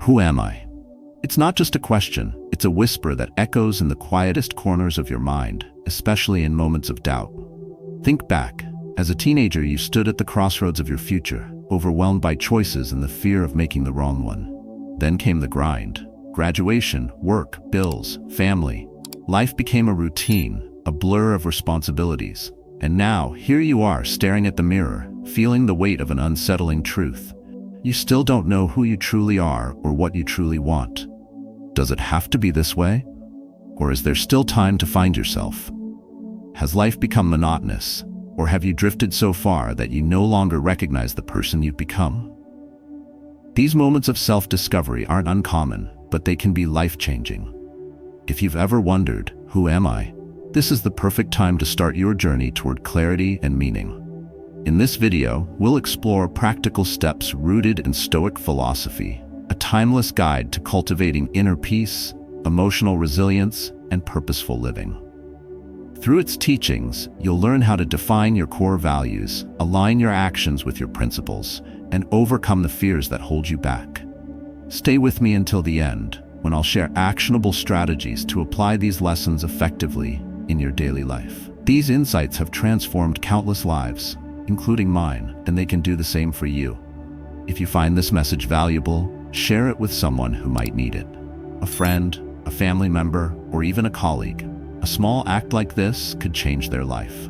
Who am I? It's not just a question, it's a whisper that echoes in the quietest corners of your mind, especially in moments of doubt. Think back. As a teenager, you stood at the crossroads of your future, overwhelmed by choices and the fear of making the wrong one. Then came the grind. Graduation, work, bills, family. Life became a routine, a blur of responsibilities. And now, here you are, staring at the mirror, feeling the weight of an unsettling truth. You still don't know who you truly are or what you truly want. Does it have to be this way? Or is there still time to find yourself? Has life become monotonous? Or have you drifted so far that you no longer recognize the person you've become? These moments of self-discovery aren't uncommon, but they can be life-changing. If you've ever wondered, who am I? This is the perfect time to start your journey toward clarity and meaning. In this video, we'll explore practical steps rooted in Stoic philosophy, a timeless guide to cultivating inner peace, emotional resilience, and purposeful living. Through its teachings, you'll learn how to define your core values, align your actions with your principles, and overcome the fears that hold you back. Stay with me until the end, when I'll share actionable strategies to apply these lessons effectively in your daily life. These insights have transformed countless lives, including mine, and they can do the same for you. If you find this message valuable, share it with someone who might need it. A friend, a family member, or even a colleague. A small act like this could change their life.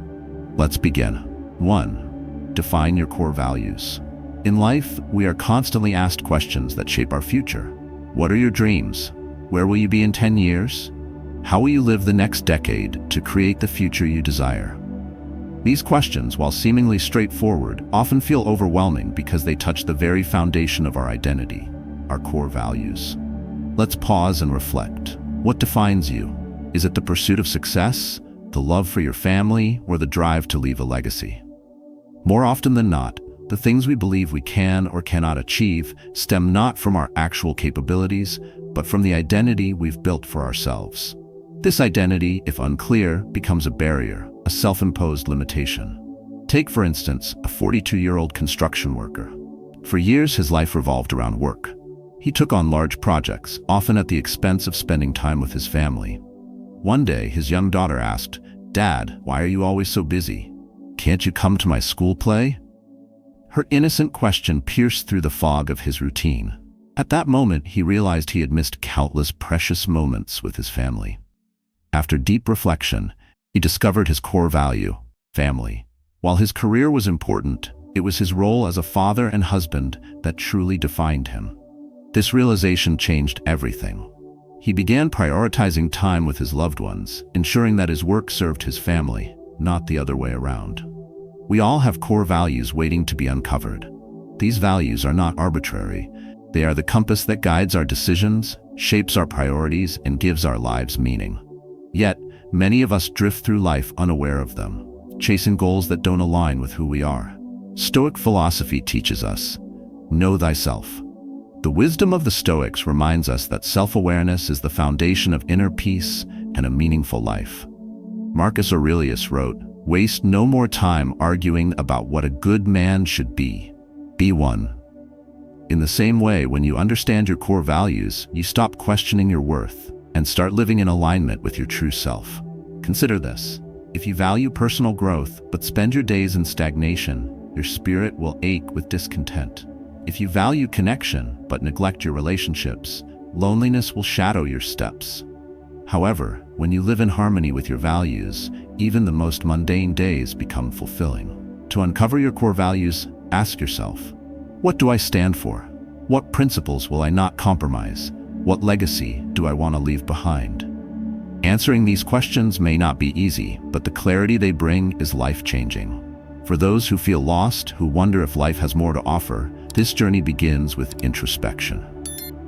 Let's begin. 1. Define your core values. In life, we are constantly asked questions that shape our future. What are your dreams? Where will you be in 10 years? How will you live the next decade to create the future you desire? These questions, while seemingly straightforward, often feel overwhelming because they touch the very foundation of our identity, our core values. Let's pause and reflect. What defines you? Is it the pursuit of success, the love for your family, or the drive to leave a legacy? More often than not, the things we believe we can or cannot achieve stem not from our actual capabilities, but from the identity we've built for ourselves. This identity, if unclear, becomes a barrier, a self-imposed limitation. Take, for instance, a 42-year-old construction worker. For years, his life revolved around work. He took on large projects, often at the expense of spending time with his family. One day, his young daughter asked, "Dad, why are you always so busy? Can't you come to my school play?" Her innocent question pierced through the fog of his routine. At that moment, he realized he had missed countless precious moments with his family. After deep reflection, he discovered his core value, family. While his career was important, it was his role as a father and husband that truly defined him. This realization changed everything. He began prioritizing time with his loved ones, ensuring that his work served his family, not the other way around. We all have core values waiting to be uncovered. These values are not arbitrary. They are the compass that guides our decisions, shapes our priorities, and gives our lives meaning. Yet, many of us drift through life unaware of them, chasing goals that don't align with who we are. Stoic philosophy teaches us, know thyself. The wisdom of the Stoics reminds us that self-awareness is the foundation of inner peace and a meaningful life. Marcus Aurelius wrote, "Waste no more time arguing about what a good man should be. Be one." In the same way, when you understand your core values, you stop questioning your worth and start living in alignment with your true self. Consider this. If you value personal growth but spend your days in stagnation, your spirit will ache with discontent. If you value connection but neglect your relationships, loneliness will shadow your steps. However, when you live in harmony with your values, even the most mundane days become fulfilling. To uncover your core values, ask yourself, what do I stand for? What principles will I not compromise? What legacy do I want to leave behind? Answering these questions may not be easy, but the clarity they bring is life-changing. For those who feel lost, who wonder if life has more to offer, this journey begins with introspection.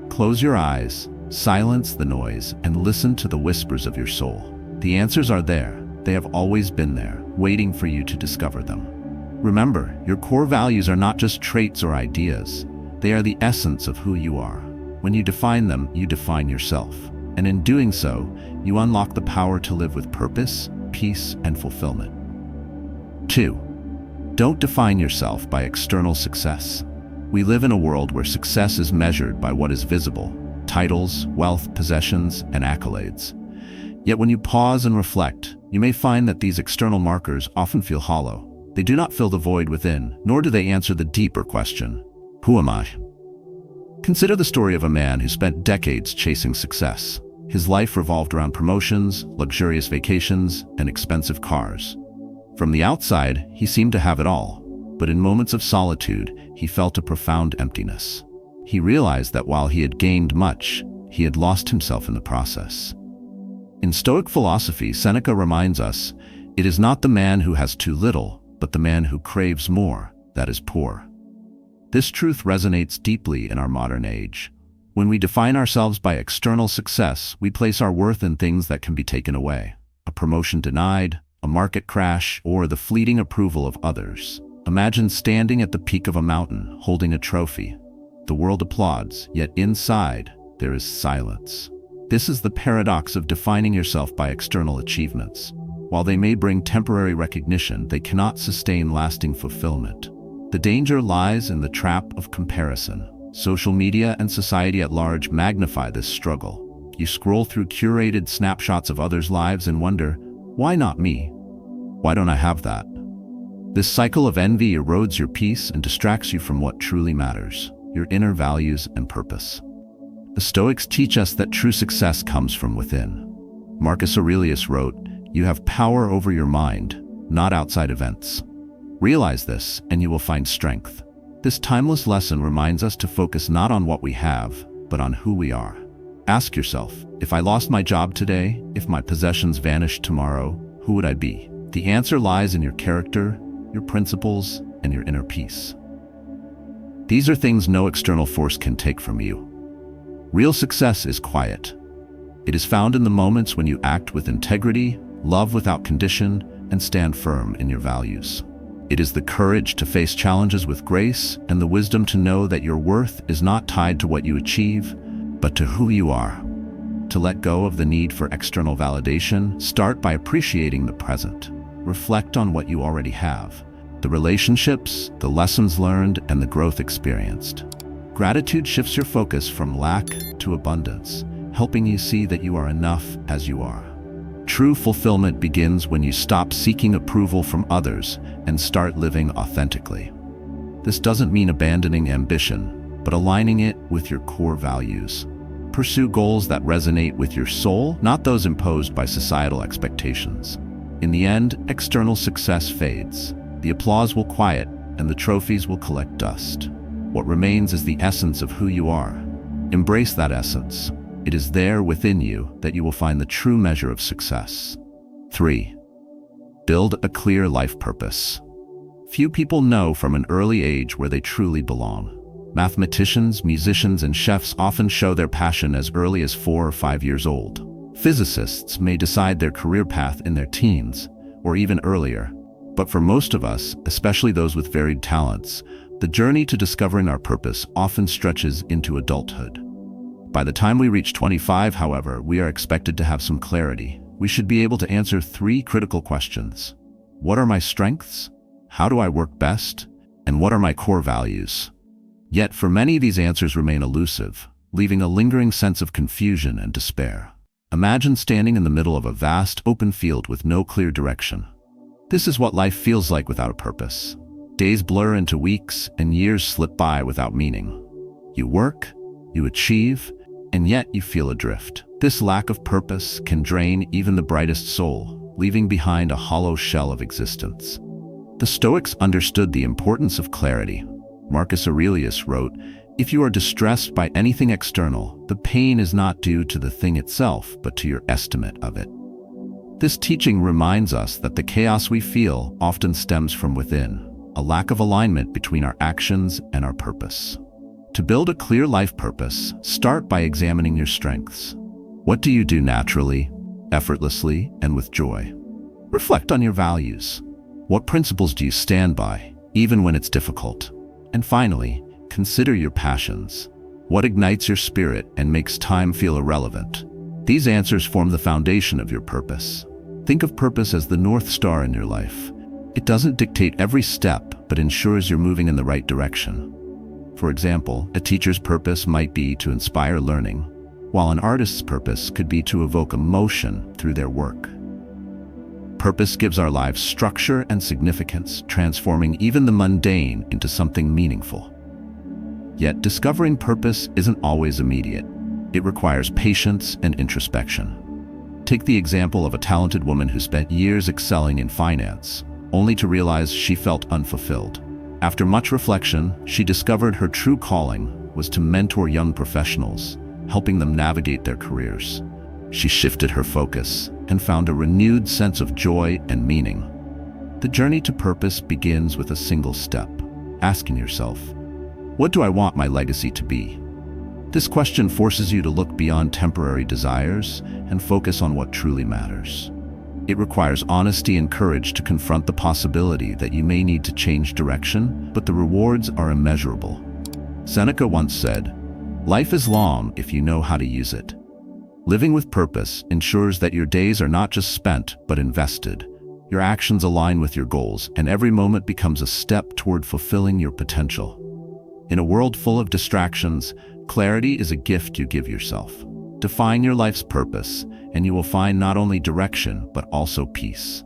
Close your eyes, silence the noise, and listen to the whispers of your soul. The answers are there. They have always been there, waiting for you to discover them. Remember, your core values are not just traits or ideas. They are the essence of who you are. When you define them, you define yourself. And in doing so, you unlock the power to live with purpose, peace, and fulfillment. 2. Don't define yourself by external success. We live in a world where success is measured by what is visible: titles, wealth, possessions, and accolades. Yet when you pause and reflect, you may find that these external markers often feel hollow. They do not fill the void within, nor do they answer the deeper question: who am I? Consider the story of a man who spent decades chasing success. His life revolved around promotions, luxurious vacations, and expensive cars. From the outside, he seemed to have it all, but in moments of solitude, he felt a profound emptiness. He realized that while he had gained much, he had lost himself in the process. In Stoic philosophy, Seneca reminds us, "It is not the man who has too little, but the man who craves more, that is poor." This truth resonates deeply in our modern age. When we define ourselves by external success, we place our worth in things that can be taken away: a promotion denied, a market crash, or the fleeting approval of others. Imagine standing at the peak of a mountain, holding a trophy. The world applauds, yet inside, there is silence. This is the paradox of defining yourself by external achievements. While they may bring temporary recognition, they cannot sustain lasting fulfillment. The danger lies in the trap of comparison. Social media and society at large magnify this struggle. You scroll through curated snapshots of others' lives and wonder, why not me? Why don't I have that? This cycle of envy erodes your peace and distracts you from what truly matters: your inner values and purpose. The Stoics teach us that true success comes from within. Marcus Aurelius wrote, "You have power over your mind, not outside events. Realize this, and you will find strength." This timeless lesson reminds us to focus not on what we have, but on who we are. Ask yourself, if I lost my job today, if my possessions vanished tomorrow, who would I be? The answer lies in your character, your principles, and your inner peace. These are things no external force can take from you. Real success is quiet. It is found in the moments when you act with integrity, love without condition, and stand firm in your values. It is the courage to face challenges with grace and the wisdom to know that your worth is not tied to what you achieve, but to who you are. To let go of the need for external validation, start by appreciating the present. Reflect on what you already have: the relationships, the lessons learned, and the growth experienced. Gratitude shifts your focus from lack to abundance, helping you see that you are enough as you are. True fulfillment begins when you stop seeking approval from others and start living authentically. This doesn't mean abandoning ambition, but aligning it with your core values. Pursue goals that resonate with your soul, not those imposed by societal expectations. In the end, external success fades. The applause will quiet, and the trophies will collect dust. What remains is the essence of who you are. Embrace that essence. It is there within you that you will find the true measure of success. 3. Build a clear life purpose. Few people know from an early age where they truly belong. Mathematicians, musicians, and chefs often show their passion as early as 4 or 5 years old. Physicists may decide their career path in their teens, or even earlier. But for most of us, especially those with varied talents, the journey to discovering our purpose often stretches into adulthood. By the time we reach 25, however, we are expected to have some clarity. We should be able to answer 3 critical questions. What are my strengths? How do I work best? And what are my core values? Yet for many, these answers remain elusive, leaving a lingering sense of confusion and despair. Imagine standing in the middle of a vast, open field with no clear direction. This is what life feels like without a purpose. Days blur into weeks, and years slip by without meaning. You work, you achieve, and yet you feel adrift. This lack of purpose can drain even the brightest soul, leaving behind a hollow shell of existence. The Stoics understood the importance of clarity. Marcus Aurelius wrote, "If you are distressed by anything external, the pain is not due to the thing itself, but to your estimate of it." This teaching reminds us that the chaos we feel often stems from within, a lack of alignment between our actions and our purpose. To build a clear life purpose, start by examining your strengths. What do you do naturally, effortlessly, and with joy? Reflect on your values. What principles do you stand by, even when it's difficult? And finally, consider your passions. What ignites your spirit and makes time feel irrelevant? These answers form the foundation of your purpose. Think of purpose as the North Star in your life. It doesn't dictate every step, but ensures you're moving in the right direction. For example, a teacher's purpose might be to inspire learning, while an artist's purpose could be to evoke emotion through their work. Purpose gives our lives structure and significance, transforming even the mundane into something meaningful. Yet, discovering purpose isn't always immediate. It requires patience and introspection. Take the example of a talented woman who spent years excelling in finance, only to realize she felt unfulfilled. After much reflection, she discovered her true calling was to mentor young professionals, helping them navigate their careers. She shifted her focus and found a renewed sense of joy and meaning. The journey to purpose begins with a single step, asking yourself, what do I want my legacy to be? This question forces you to look beyond temporary desires and focus on what truly matters. It requires honesty and courage to confront the possibility that you may need to change direction, but the rewards are immeasurable. Seneca once said, "Life is long if you know how to use it." Living with purpose ensures that your days are not just spent, but invested. Your actions align with your goals, and every moment becomes a step toward fulfilling your potential. In a world full of distractions, clarity is a gift you give yourself. Define your life's purpose, and you will find not only direction, but also peace.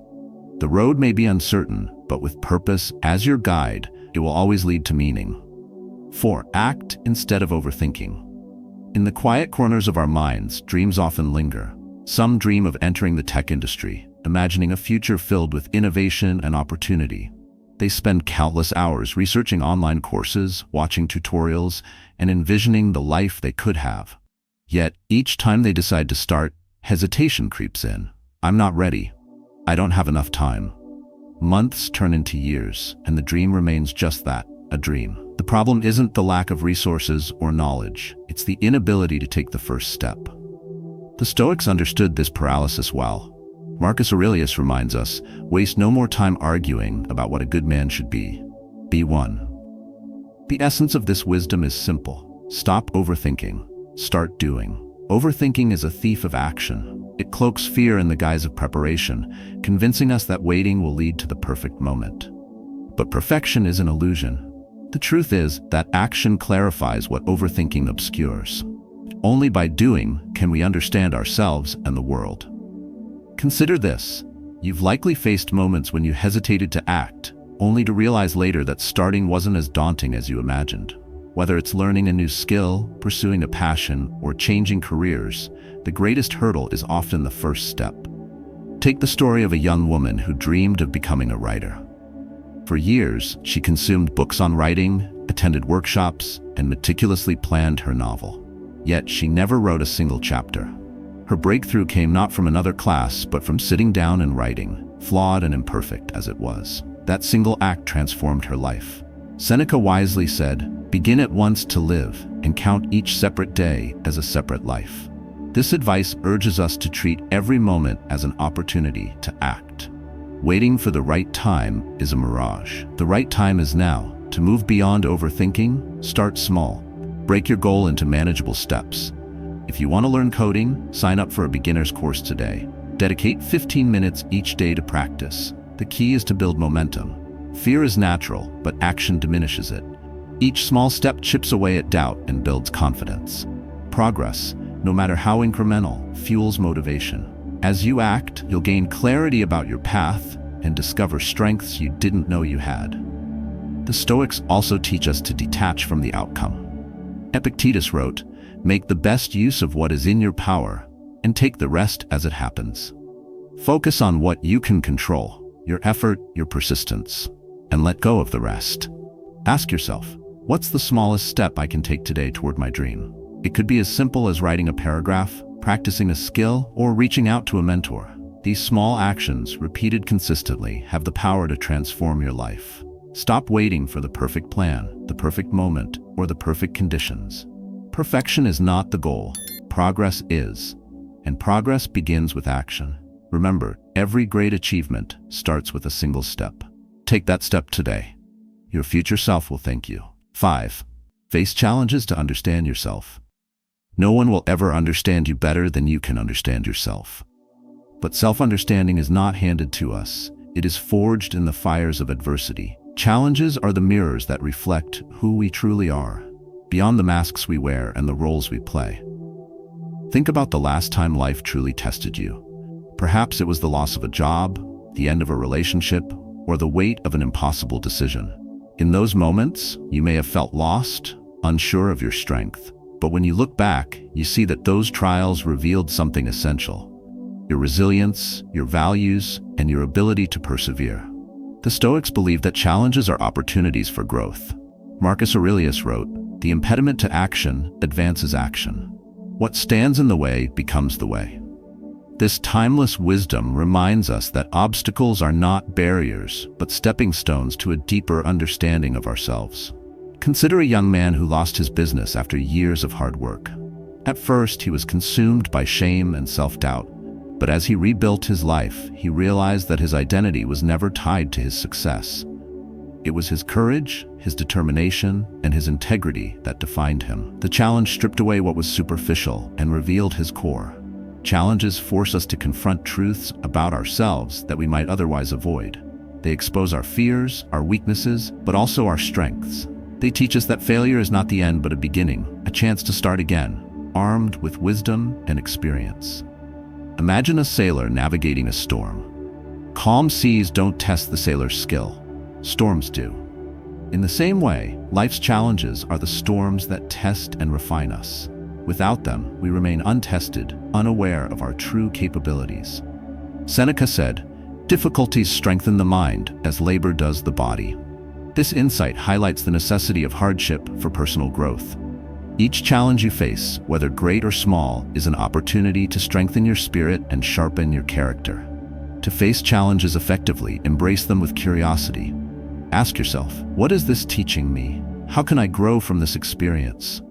The road may be uncertain, but with purpose as your guide, it will always lead to meaning. 4. Act instead of overthinking. In the quiet corners of our minds, dreams often linger. Some dream of entering the tech industry, imagining a future filled with innovation and opportunity. They spend countless hours researching online courses, watching tutorials, and envisioning the life they could have. Yet, each time they decide to start, hesitation creeps in. I'm not ready. I don't have enough time. Months turn into years, and the dream remains just that, a dream. The problem isn't the lack of resources or knowledge, it's the inability to take the first step. The Stoics understood this paralysis well. Marcus Aurelius reminds us, waste no more time arguing about what a good man should be. Be one. The essence of this wisdom is simple. Stop overthinking. Start doing. Overthinking is a thief of action. It cloaks fear in the guise of preparation, convincing us that waiting will lead to the perfect moment. But perfection is an illusion. The truth is that action clarifies what overthinking obscures. Only by doing can we understand ourselves and the world. Consider this. You've likely faced moments when you hesitated to act, only to realize later that starting wasn't as daunting as you imagined. Whether it's learning a new skill, pursuing a passion, or changing careers, the greatest hurdle is often the first step. Take the story of a young woman who dreamed of becoming a writer. For years, she consumed books on writing, attended workshops, and meticulously planned her novel. Yet she never wrote a single chapter. Her breakthrough came not from another class, but from sitting down and writing, flawed and imperfect as it was. That single act transformed her life. Seneca wisely said, "Begin at once to live, and count each separate day as a separate life." This advice urges us to treat every moment as an opportunity to act. Waiting for the right time is a mirage. The right time is now. To move beyond overthinking, start small. Break your goal into manageable steps. If you want to learn coding, sign up for a beginner's course today. Dedicate 15 minutes each day to practice. The key is to build momentum. Fear is natural, but action diminishes it. Each small step chips away at doubt and builds confidence. Progress, no matter how incremental, fuels motivation. As you act, you'll gain clarity about your path and discover strengths you didn't know you had. The Stoics also teach us to detach from the outcome. Epictetus wrote, "Make the best use of what is in your power, and take the rest as it happens." Focus on what you can control, your effort, your persistence, and let go of the rest. Ask yourself, what's the smallest step I can take today toward my dream? It could be as simple as writing a paragraph, practicing a skill, or reaching out to a mentor. These small actions, repeated consistently, have the power to transform your life. Stop waiting for the perfect plan, the perfect moment, or the perfect conditions. Perfection is not the goal. Progress is. And progress begins with action. Remember, every great achievement starts with a single step. Take that step today. Your future self will thank you. 5. Face challenges to understand yourself. No one will ever understand you better than you can understand yourself. But self-understanding is not handed to us. It is forged in the fires of adversity. Challenges are the mirrors that reflect who we truly are, beyond the masks we wear and the roles we play. Think about the last time life truly tested you. Perhaps it was the loss of a job, the end of a relationship, or the weight of an impossible decision. In those moments, you may have felt lost, unsure of your strength. But when you look back, you see that those trials revealed something essential: your resilience, your values, and your ability to persevere. The Stoics believe that challenges are opportunities for growth. Marcus Aurelius wrote, "The impediment to action advances action. What stands in the way becomes the way." This timeless wisdom reminds us that obstacles are not barriers, but stepping stones to a deeper understanding of ourselves. Consider a young man who lost his business after years of hard work. At first, he was consumed by shame and self-doubt, but as he rebuilt his life, he realized that his identity was never tied to his success. It was his courage, his determination, and his integrity that defined him. The challenge stripped away what was superficial and revealed his core. Challenges force us to confront truths about ourselves that we might otherwise avoid. They expose our fears, our weaknesses, but also our strengths. They teach us that failure is not the end but a beginning, a chance to start again, armed with wisdom and experience. Imagine a sailor navigating a storm. Calm seas don't test the sailor's skill. Storms do. In the same way, life's challenges are the storms that test and refine us. Without them, we remain untested, unaware of our true capabilities. Seneca said, "Difficulties strengthen the mind as labor does the body." This insight highlights the necessity of hardship for personal growth. Each challenge you face, whether great or small, is an opportunity to strengthen your spirit and sharpen your character. To face challenges effectively, embrace them with curiosity. Ask yourself, what is this teaching me? How can I grow from this experience?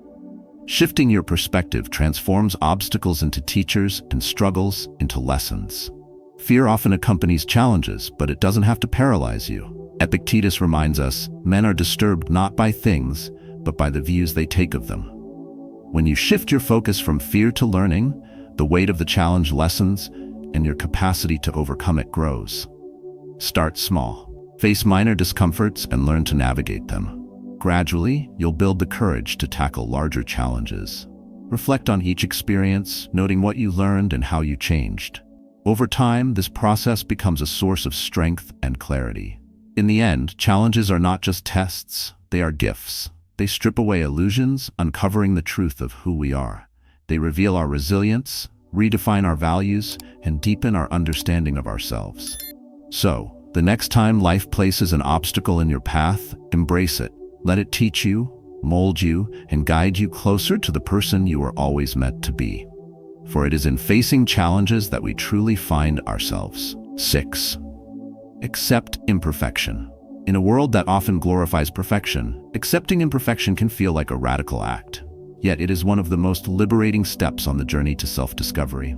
Shifting your perspective transforms obstacles into teachers and struggles into lessons. Fear often accompanies challenges, but it doesn't have to paralyze you. Epictetus reminds us, men are disturbed not by things, but by the views they take of them. When you shift your focus from fear to learning, the weight of the challenge lessens and your capacity to overcome it grows. Start small. Face minor discomforts and learn to navigate them. Gradually, you'll build the courage to tackle larger challenges. Reflect on each experience, noting what you learned and how you changed. Over time, this process becomes a source of strength and clarity. In the end, challenges are not just tests, they are gifts. They strip away illusions, uncovering the truth of who we are. They reveal our resilience, redefine our values, and deepen our understanding of ourselves. So, the next time life places an obstacle in your path, embrace it. Let it teach you, mold you, and guide you closer to the person you were always meant to be. For it is in facing challenges that we truly find ourselves. 6. Accept imperfection. In a world that often glorifies perfection, accepting imperfection can feel like a radical act. Yet it is one of the most liberating steps on the journey to self-discovery.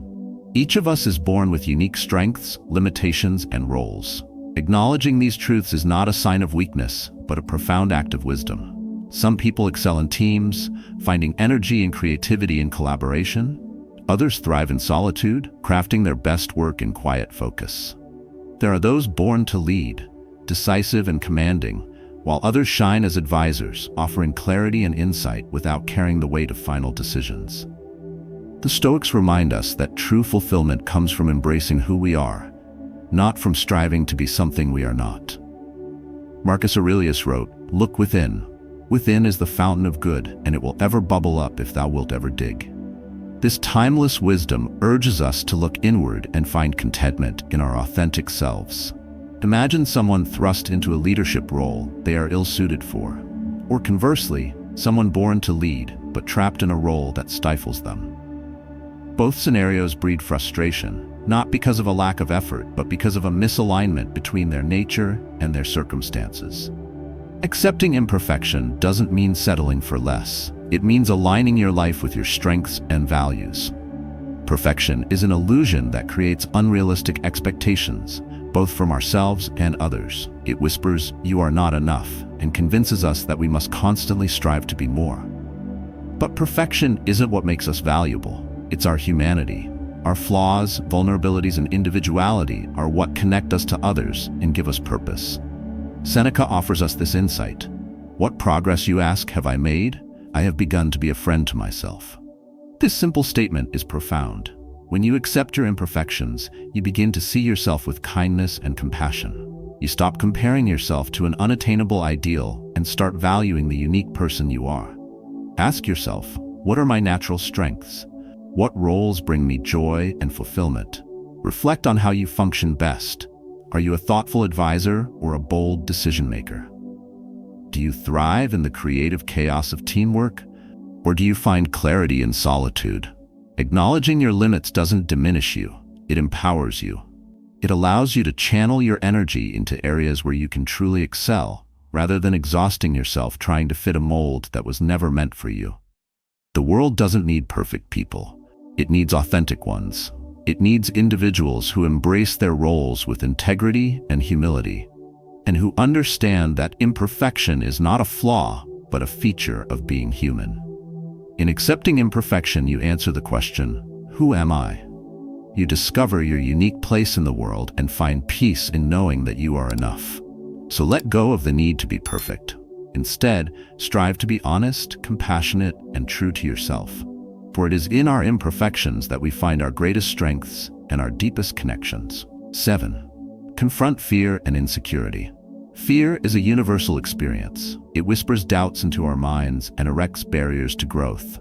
Each of us is born with unique strengths, limitations, and roles. Acknowledging these truths is not a sign of weakness, but a profound act of wisdom. Some people excel in teams, finding energy and creativity in collaboration. Others thrive in solitude, crafting their best work in quiet focus. There are those born to lead, decisive and commanding, while others shine as advisors, offering clarity and insight without carrying the weight of final decisions. The Stoics remind us that true fulfillment comes from embracing who we are, not from striving to be something we are not. Marcus Aurelius wrote, "Look within. Within is the fountain of good, and it will ever bubble up if thou wilt ever dig." This timeless wisdom urges us to look inward and find contentment in our authentic selves. Imagine someone thrust into a leadership role they are ill-suited for, or conversely, someone born to lead but trapped in a role that stifles them. Both scenarios breed frustration, not because of a lack of effort, but because of a misalignment between their nature and their circumstances. Accepting imperfection doesn't mean settling for less. It means aligning your life with your strengths and values. Perfection is an illusion that creates unrealistic expectations, both from ourselves and others. It whispers, "You are not enough," and convinces us that we must constantly strive to be more. But perfection isn't what makes us valuable. It's our humanity. Our flaws, vulnerabilities, and individuality are what connect us to others and give us purpose. Seneca offers us this insight. What progress, you ask, have I made? I have begun to be a friend to myself. This simple statement is profound. When you accept your imperfections, you begin to see yourself with kindness and compassion. You stop comparing yourself to an unattainable ideal and start valuing the unique person you are. Ask yourself, what are my natural strengths? What roles bring me joy and fulfillment? Reflect on how you function best. Are you a thoughtful advisor or a bold decision maker? Do you thrive in the creative chaos of teamwork, or do you find clarity in solitude? Acknowledging your limits doesn't diminish you, it empowers you. It allows you to channel your energy into areas where you can truly excel, rather than exhausting yourself trying to fit a mold that was never meant for you. The world doesn't need perfect people. It needs authentic ones. It needs individuals who embrace their roles with integrity and humility, and who understand that imperfection is not a flaw, but a feature of being human. In accepting imperfection, you answer the question, who am I? You discover your unique place in the world and find peace in knowing that you are enough. So let go of the need to be perfect. Instead, strive to be honest, compassionate, and true to yourself. For it is in our imperfections that we find our greatest strengths and our deepest connections. 7. Confront fear and insecurity. Fear is a universal experience. It whispers doubts into our minds and erects barriers to growth.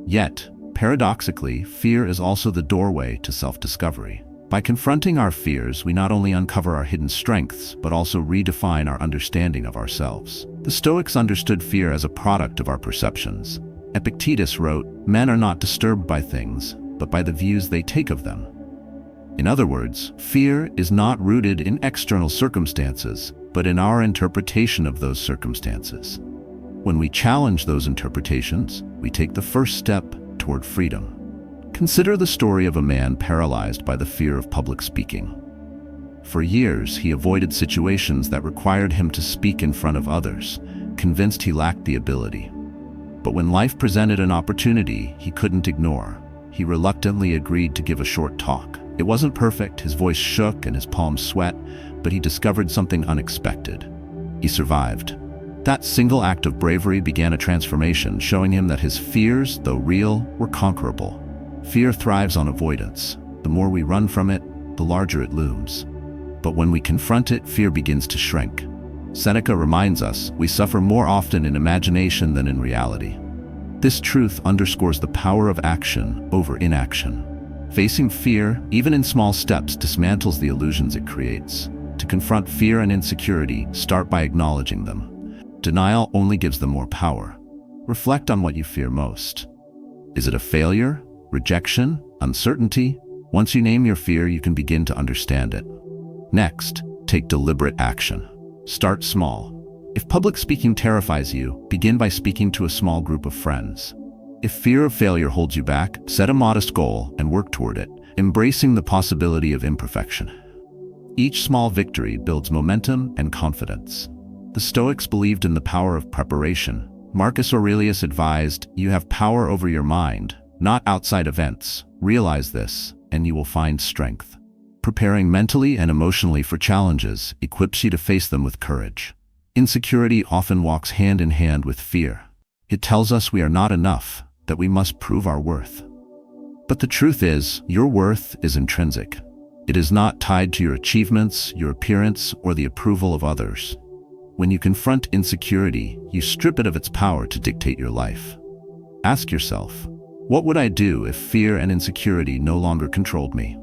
Yet, paradoxically, fear is also the doorway to self-discovery. By confronting our fears, we not only uncover our hidden strengths, but also redefine our understanding of ourselves. The Stoics understood fear as a product of our perceptions. Epictetus wrote, "Men are not disturbed by things, but by the views they take of them." In other words, fear is not rooted in external circumstances, but in our interpretation of those circumstances. When we challenge those interpretations, we take the first step toward freedom. Consider the story of a man paralyzed by the fear of public speaking. For years, he avoided situations that required him to speak in front of others, convinced he lacked the ability. But when life presented an opportunity he couldn't ignore, he reluctantly agreed to give a short talk. It wasn't perfect, his voice shook and his palms sweat, but he discovered something unexpected. He survived. That single act of bravery began a transformation, showing him that his fears, though real, were conquerable. Fear thrives on avoidance. The more we run from it, the larger it looms. But when we confront it, fear begins to shrink. Seneca reminds us, we suffer more often in imagination than in reality. This truth underscores the power of action over inaction. Facing fear, even in small steps, dismantles the illusions it creates. To confront fear and insecurity, start by acknowledging them. Denial only gives them more power. Reflect on what you fear most. Is it a failure, rejection, uncertainty? Once you name your fear, you can begin to understand it. Next, take deliberate action. Start small. If public speaking terrifies you, begin by speaking to a small group of friends. If fear of failure holds you back, set a modest goal and work toward it, embracing the possibility of imperfection. Each small victory builds momentum and confidence. The Stoics believed in the power of preparation. Marcus Aurelius advised, "You have power over your mind, not outside events. Realize this, and you will find strength." Preparing mentally and emotionally for challenges equips you to face them with courage. Insecurity often walks hand in hand with fear. It tells us we are not enough, that we must prove our worth. But the truth is, your worth is intrinsic. It is not tied to your achievements, your appearance, or the approval of others. When you confront insecurity, you strip it of its power to dictate your life. Ask yourself, what would I do if fear and insecurity no longer controlled me?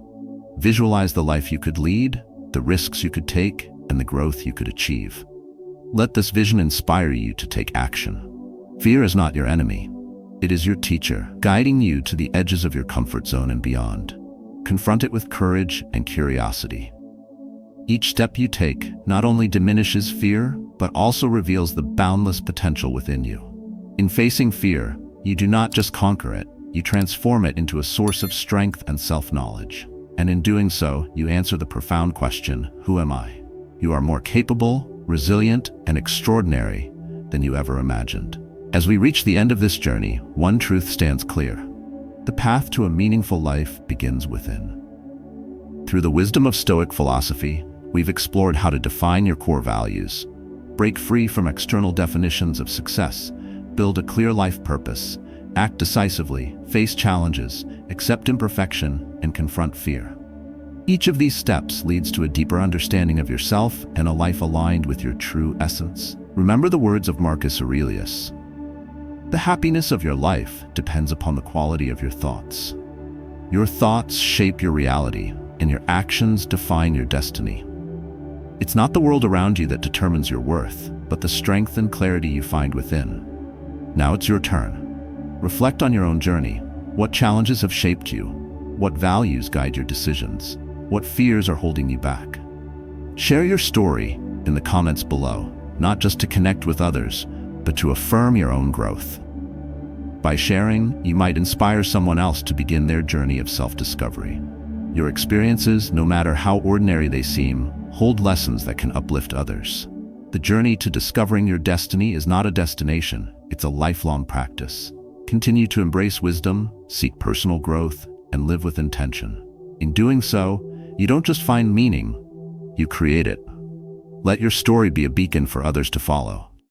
Visualize the life you could lead, the risks you could take, and the growth you could achieve. Let this vision inspire you to take action. Fear is not your enemy. It is your teacher, guiding you to the edges of your comfort zone and beyond. Confront it with courage and curiosity. Each step you take not only diminishes fear, but also reveals the boundless potential within you. In facing fear, you do not just conquer it, you transform it into a source of strength and self-knowledge. And in doing so, you answer the profound question, who am I? You are more capable, resilient, and extraordinary than you ever imagined. As we reach the end of this journey, one truth stands clear. The path to a meaningful life begins within. Through the wisdom of Stoic philosophy, we've explored how to define your core values, Break free from external definitions of success, build a clear life purpose, act decisively, face challenges, accept imperfection, and confront fear. Each of these steps leads to a deeper understanding of yourself and a life aligned with your true essence. Remember the words of Marcus Aurelius: "The happiness of your life depends upon the quality of your thoughts. Your thoughts shape your reality, and your actions define your destiny." It's not the world around you that determines your worth, but the strength and clarity you find within. Now it's your turn. Reflect on your own journey. What challenges have shaped you? What values guide your decisions? What fears are holding you back? Share your story in the comments below, not just to connect with others, but to affirm your own growth. By sharing, you might inspire someone else to begin their journey of self-discovery. Your experiences, no matter how ordinary they seem, hold lessons that can uplift others. The journey to discovering your destiny is not a destination, it's a lifelong practice. Continue to embrace wisdom, seek personal growth, and live with intention. In doing so, you don't just find meaning, you create it. Let your story be a beacon for others to follow.